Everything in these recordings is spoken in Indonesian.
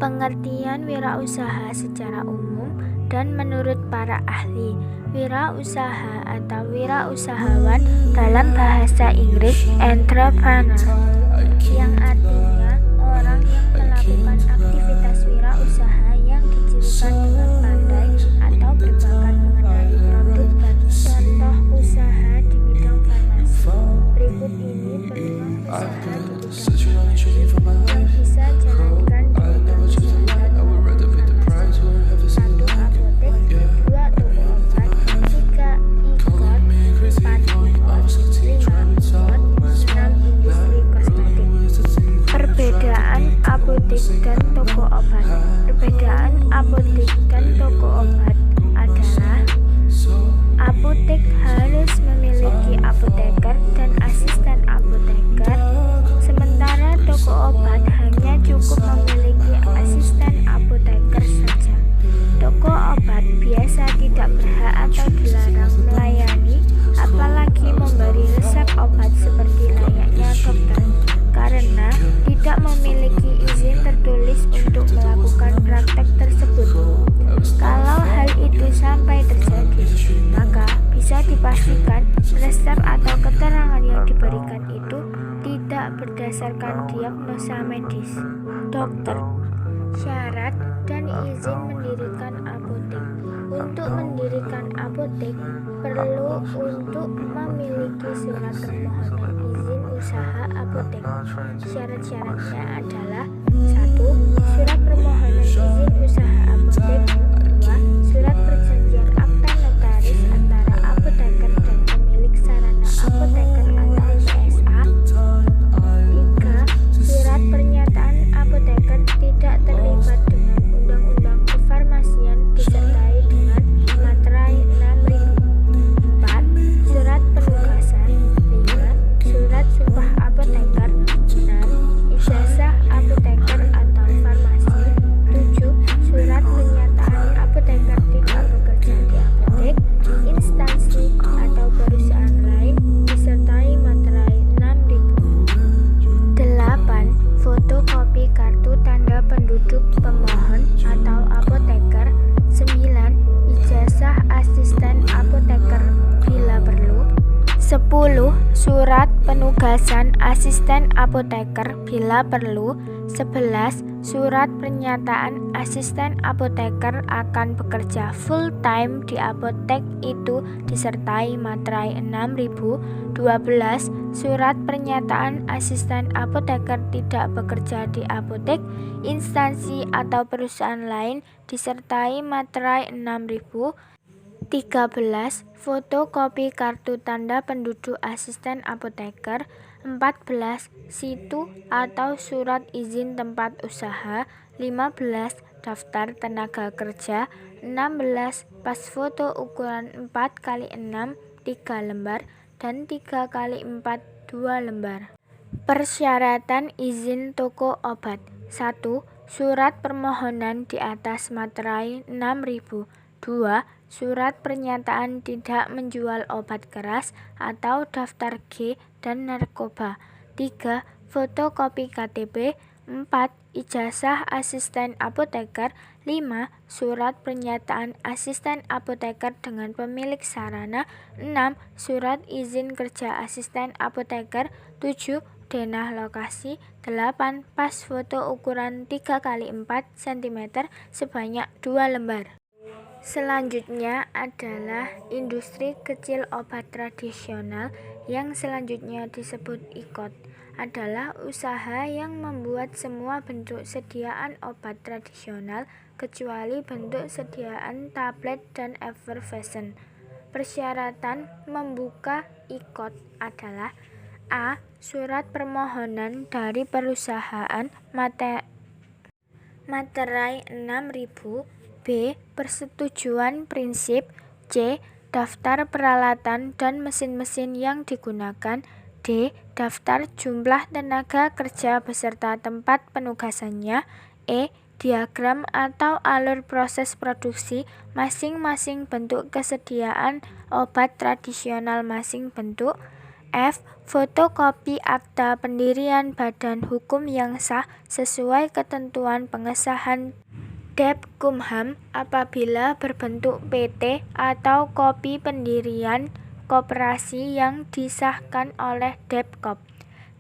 Pengertian wirausaha secara umum dan menurut para ahli, wirausaha atau wirausahawan dalam bahasa Inggris entrepreneur, yang artinya orang yang melakukan aktivitas wirausaha yang dicirikan dengan pandai atau berbakat mengenali produk dan contoh usaha di bidang farmasi. Berikut ini peluang usaha di bidang farmasi yang bisa jalankan di bidang kesehatan, farmasi, 1 apotek, 2 toko obat, 3 e-court, 4 e-court, 5 e-court, 6 industri kosmetik. Perbedaan apotek dan toko obat. Perbedaan apotek dan toko obat adalah apotek harus memiliki apoteker dan asisten apoteker, sementara toko obat hanya cukup memiliki asisten apoteker saja. Toko obat biasa tidak berhak atau dilarang melayani, apalagi memberi resep obat seperti layaknya dokter, karena tidak memiliki izin tertulis untuk melakukan praktek tersebut. Kalau hal itu sampai terjadi, maka bisa dipastikan resep atau keterangan yang diberikan itu tidak berdasarkan diagnosa medis. Dokter. Syarat dan izin mendirikan apotek. Untuk mendirikan apotek perlu untuk memiliki surat permohonan izin usaha apotek. Syarat-syaratnya adalah 1. Surat permohonan izin usaha apotek. 2. Surat perjanjian akta notaris antara apoteker dan pemilik sarana apoteker atau PSA. 3. Surat pernyataan apoteker tidak terlibat dengan undang-undang kefarmasian disertai dengan materai 6.000. 4. Surat penugasan. 5. Surat sumpah apoteker. 6. Ijazah apoteker atau farmasi. 7. Surat pernyataan apoteker tidak bekerja di apotek, instansi atau perusahaan lain disertai materai 6.000. 8. Fotokopi kartu tanda penduduk pemohon atau apoteker. 9. Ijazah asisten apoteker bila perlu. 10. Surat penugasan asisten apoteker bila perlu. 11. Surat pernyataan asisten apoteker akan bekerja full time di apotek itu disertai materai 6.000. 12. Surat pernyataan asisten apoteker tidak bekerja di apotek, instansi atau perusahaan lain disertai materai 6.000. 13. Fotokopi kartu tanda penduduk asisten apoteker. 14. Situ atau surat izin tempat usaha. 15. Daftar tenaga kerja. 16. Pas foto ukuran 4x6 3 lembar dan 3x4 2 lembar. Persyaratan izin toko obat. 1. Surat permohonan di atas materai 6.000. 2. Surat pernyataan tidak menjual obat keras atau daftar G dan narkoba. 3. Fotokopi KTP. 4. Ijazah asisten apoteker. 5. Surat pernyataan asisten apoteker dengan pemilik sarana. 6. Surat izin kerja asisten apoteker. 7. Denah lokasi. 8. Pas foto ukuran 3x4 cm sebanyak 2 lembar. Selanjutnya adalah industri kecil obat tradisional, yang selanjutnya disebut IKOT, adalah usaha yang membuat semua bentuk sediaan obat tradisional kecuali bentuk sediaan tablet dan effervescent. Persyaratan membuka IKOT adalah: A. Surat permohonan dari perusahaan materai 6.000. B. Persetujuan prinsip. C. Daftar peralatan dan mesin-mesin yang digunakan. D. Daftar jumlah tenaga kerja beserta tempat penugasannya. E. Diagram atau alur proses produksi masing-masing bentuk kesediaan obat tradisional masing bentuk. F. Fotokopi akta pendirian badan hukum yang sah sesuai ketentuan pengesahan Depkumham apabila berbentuk PT atau kopi pendirian koperasi yang disahkan oleh Depkop.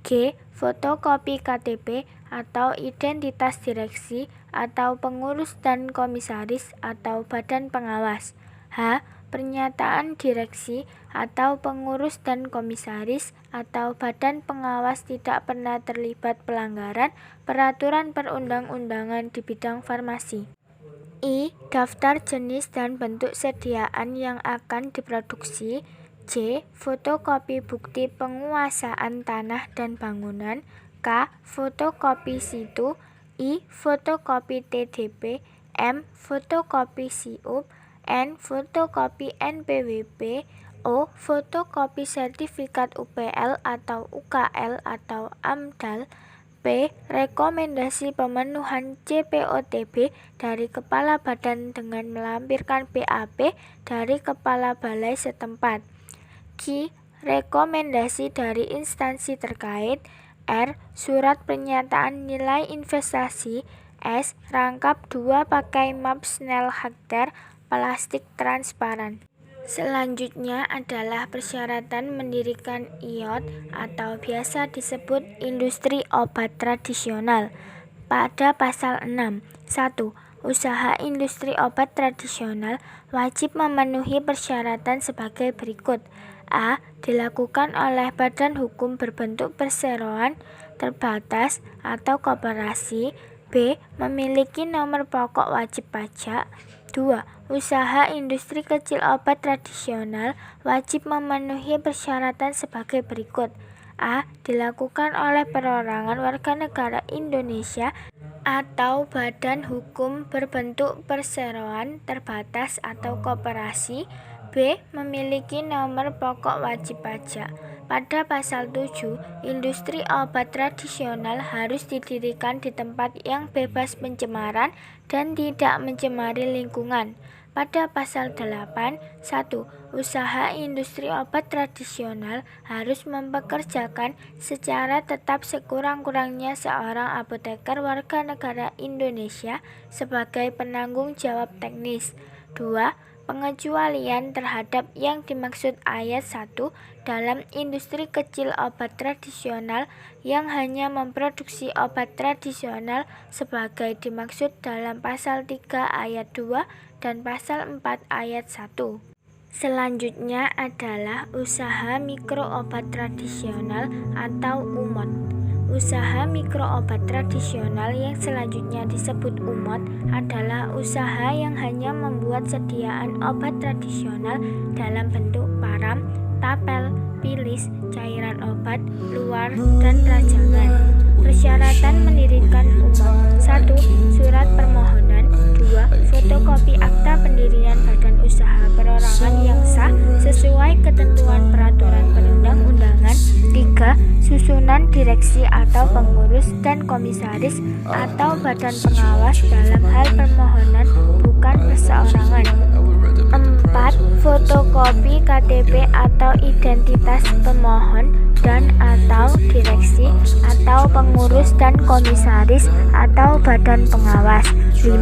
G. Fotokopi KTP atau identitas direksi atau pengurus dan komisaris atau badan pengawas. H. Pernyataan direksi atau pengurus dan komisaris atau badan pengawas tidak pernah terlibat pelanggaran peraturan perundang-undangan di bidang farmasi. I. Daftar jenis dan bentuk sediaan yang akan diproduksi. J. Fotokopi bukti penguasaan tanah dan bangunan. K. Fotokopi situ. I. Fotokopi TDP. M. Fotokopi SIUP. N. Fotokopi NPWP. O. Fotokopi sertifikat UPL atau UKL atau AMDAL. P. Rekomendasi pemenuhan CPOTB dari Kepala Badan dengan melampirkan BAP dari Kepala Balai setempat. Q. Rekomendasi dari instansi terkait. R. Surat pernyataan nilai investasi. S. Rangkap 2 pakai map Snell Hektar plastik transparan. Selanjutnya adalah persyaratan mendirikan IOT atau biasa disebut industri obat tradisional. Pada pasal 6. 1. Usaha industri obat tradisional wajib memenuhi persyaratan sebagai berikut. A. Dilakukan oleh badan hukum berbentuk perseroan terbatas atau koperasi. B. Memiliki nomor pokok wajib pajak. 2. Usaha industri kecil obat tradisional wajib memenuhi persyaratan sebagai berikut. A. Dilakukan oleh perorangan warga negara Indonesia atau badan hukum berbentuk perseroan terbatas atau koperasi. B. Memiliki nomor pokok wajib pajak. Pada pasal 7, industri obat tradisional harus didirikan di tempat yang bebas pencemaran dan tidak mencemari lingkungan. Pada pasal 8, 1. Usaha industri obat tradisional harus mempekerjakan secara tetap sekurang-kurangnya seorang apoteker warga negara Indonesia sebagai penanggung jawab teknis. 2. Pengecualian terhadap yang dimaksud ayat 1 dalam industri kecil obat tradisional yang hanya memproduksi obat tradisional sebagai dimaksud dalam pasal 3 ayat 2 dan pasal 4 ayat 1. Selanjutnya adalah usaha mikro obat tradisional atau UMOT. Usaha mikro obat tradisional yang selanjutnya disebut UMOT adalah usaha yang hanya membuat sediaan obat tradisional dalam bentuk param, tapel, pilis, cairan obat, luar, dan rajangan. Persyaratan mendirikan UMOT. 1. Surat permohonan. 2. Fotokopi akta pendirian badan usaha perorangan yang sah sesuai ketentuan peraturan perundang-undangan. 3. Susunan direksi atau pengurus dan komisaris atau badan pengawas dalam hal permohonan bukan perseorangan. 4. Fotokopi KTP atau identitas pemohon dan atau direksi atau pengurus dan komisaris atau badan pengawas. 5.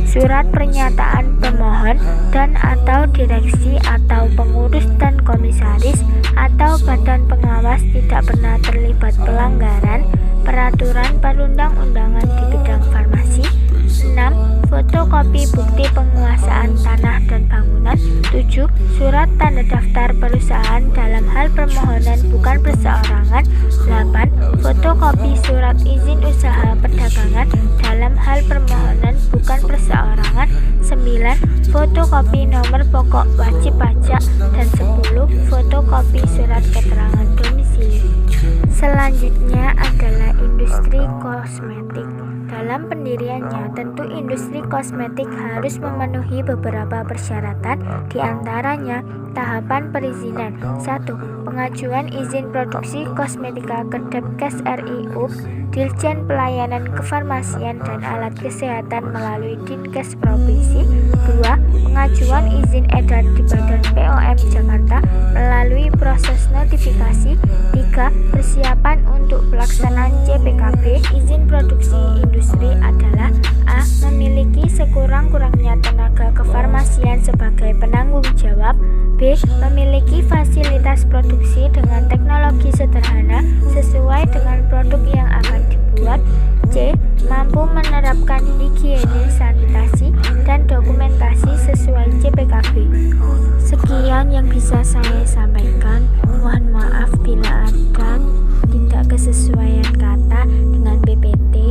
Surat pernyataan pemohon dan atau direksi atau pengurus dan komisaris atau badan pengawas tidak pernah terlibat pelanggaran peraturan perundang-undangan di bidang farmasi. 6. Fotokopi bukti penguasaan tanah dan bangunan. 7. Surat tanda daftar perusahaan dalam hal permohonan bukan perseorangan. 8. Fotokopi surat izin usaha perdagangan dalam hal permohonan bukan perseorangan. 9. Fotokopi nomor pokok wajib pajak. Dan 10. Fotokopi surat keterangan domisili. Selanjutnya adalah industri kosmetik. Dalam pendiriannya, tentu industri kosmetik harus memenuhi beberapa persyaratan, diantaranya tahapan perizinan. 1. Pengajuan izin produksi kosmetika ke Depkes RI UP, Dirjen Pelayanan Kefarmasian dan Alat Kesehatan melalui Dinkes Provinsi. 2. Pengajuan izin edar di Badan POM Jakarta melalui proses notifikasi. 3. Persiapan untuk pelaksanaan CPKB. Izin produksi industri adalah: A. Memiliki sekurang-kurangnya tenaga kefarmasian sebagai penanggung jawab. B. Memiliki fasilitas produksi dengan teknologi sederhana sesuai dengan produk yang akan dibuat. C. Mampu menerapkan higienis, sanitasi, dan dokumentasi sesuai CPKB. Sekian yang bisa saya sampaikan. Mohon maaf bila ada tidak kesesuaian kata dengan PPT.